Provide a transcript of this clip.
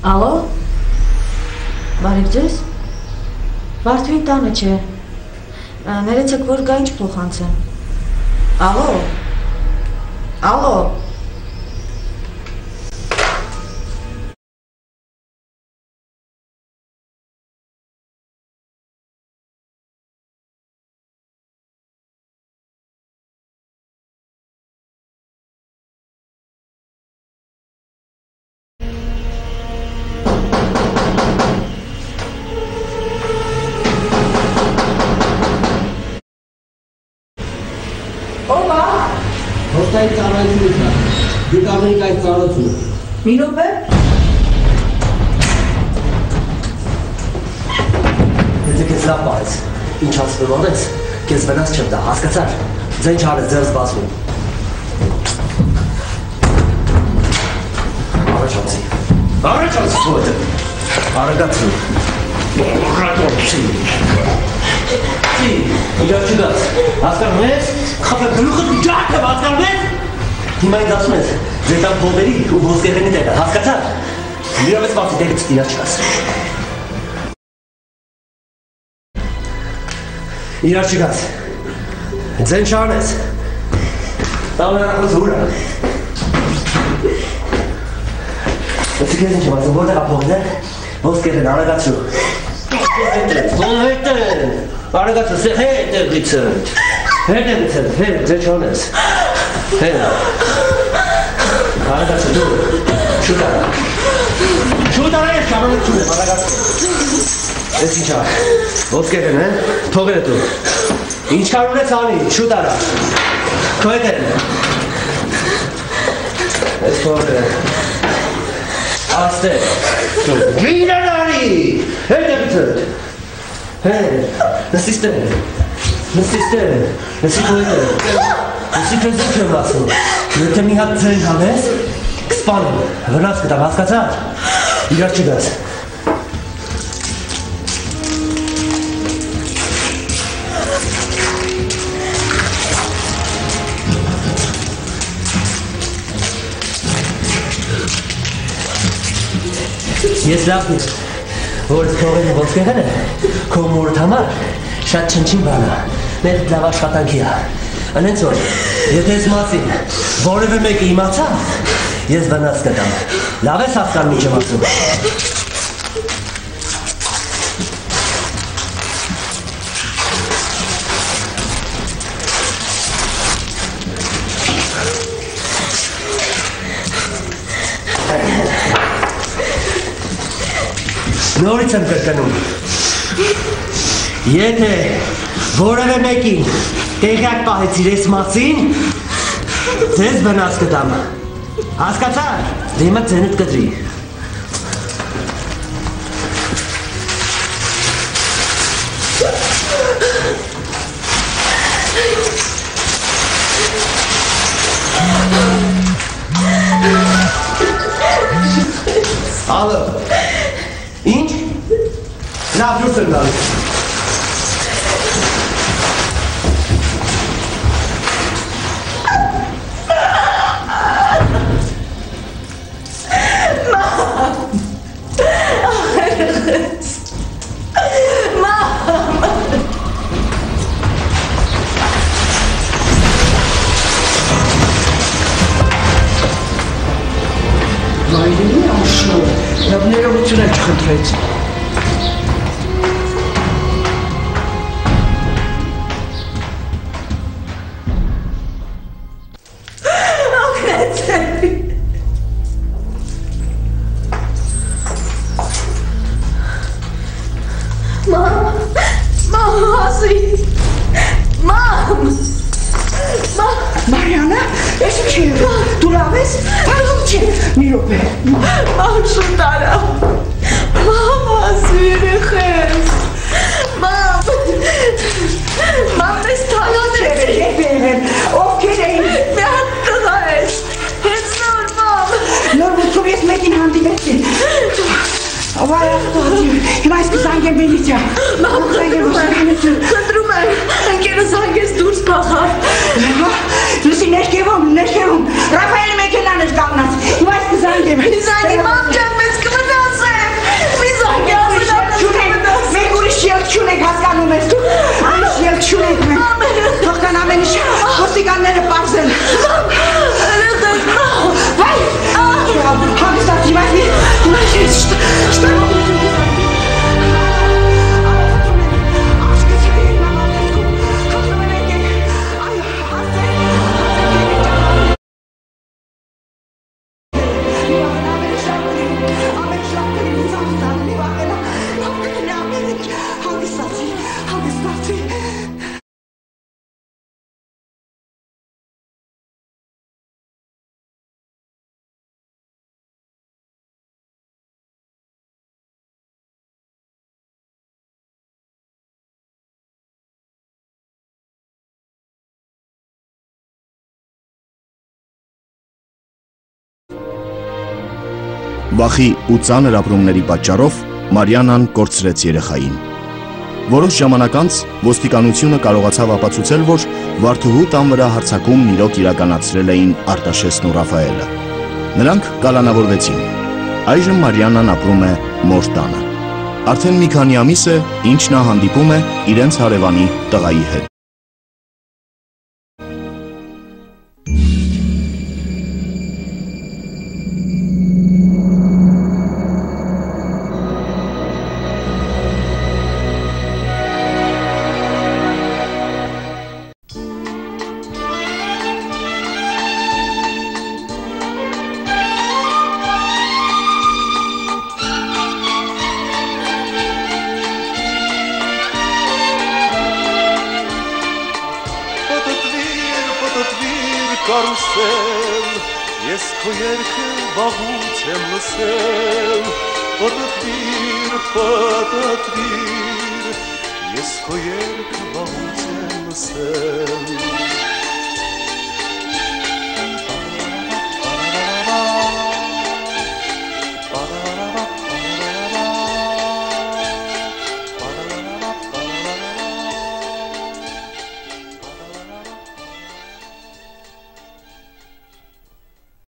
Ալո, բարև ձեզ, Վարդուի տանը չէ, ներեցեք, որ գա ինչ փոխանց եմ, ալո, Դիկամերիկայից ծանոթում մի րոպե Եթե քեզ լավ պահես, ինչ ասում անես, քեզ վնաս չեմ տա, հասկացար, ձեն չարես ձեռս բացվում Առաջացի ոտը Արագացրու Իրար չգաց, հասկանում ես, խապը գլուխըտ ջարդը հասկանում ես Հիմա ինձ ասում ես, ձետան փողերի ու ոսկեղենի տեղը, հասկացար, իրավես բացի տեղից իրար չգաց Իրար չգաց, ձեն չանես, տավներակոց հուրա Ոսի քեզ ինչ եմ ասում, որտեղ ապողներ, ոսկեղեն, արագացրու Ոն հետ են, արագացրու, հետ տեղից ընդ, հետ, ձեն չանես Արագացրու դու, շուտ արա ես ճանալություն եմ, արագացրու Ես ինչ ար, ոսկեղեն, թողեր դու Ինչ կար ունեց անի, շուտ արա Քո հետ են Ես թողեր Աստեղ Գիրան արի, հետ տեղից ընդ Նսի քո հետ են Ոսի քեզ ինչ եմ ասում, եթե մի հատ ձեն հանես, կսպանեմ, վնաս կտամ, հասկացար, իրար չգաս Ես լավն եմ, որ թողել ոսկեղեն է, քո մորդ համար, շատ չնչին բանա, մեր լավ աշխատանքի է Անենց որ, եթե ես մասին, որևէ մեկը իմացա, ես վնաս կտամ, լավ ես հասկանում ինչ եմ ասում Նորից եմ կրկնում Եթե որևէ մեկին տեղյակ պահեցիր ես մասին, ձեզ վնաս կտամ Հասկացար, դեմը ձենդ կտրի Ալո, ինչ? Լավ դուրս եմ դալու Ներողություն եմ չխնդրեց ես։ Չի, մի րոպե։ Մամ շուտ արա։ Մամա, սիրեք ես։ Մամ։ Մամ, ես թալաներ Եղբայրն, ովքեր էին։ մի հատ տղա ես։ Հենց նոր մամ։ Նոր մուտքով ես մեկին հանդիպեցի։ Վայ Աստված, հիմա ես կզանգեմ միլիցիա։ Մամ, խնդրում եմ, ընկերս հանգես դուրս փախավ։ Լուսի ներքևում, Ռաֆայել մեքենան էր կանգնած, հիմա ես կզանգեմ։ Մի զանգի, մամ ջան, մեզ կմնասեմ։ Մի զանգի, Մենք ուրիշ ելք չունենք, հասկանում ես դու։ Ուրիշ ելք չունենք մենք։ Թող կան ամեն ինչ ոստիկանները պարզեն։ Վայ, հանգստացի, բայց Վախի ու ծանր ապրումների պատճառով Մարիանան կորցրեց երեխային։ Որոշ ժամանակ անց ոստիկանությունը կարողացավ ապացուցել, որ Վարդուհու տան վրա հարձակումն իրոք իրականացրել էին Արտաշեսն ու Ռաֆայելը։ Նրանք կալանավորվեցին։ Այժմ Մարիանան ապրում է մոր տանը։ Արդեն մի քանի ամիս է, ինչ նա հանդիպում է իրենց հարևանի տղայի հետ։ Կարուսել, ես քո երգը վաղուց եմ լսել, պտտվիր, ես քո երգը վաղուց եմ լսել։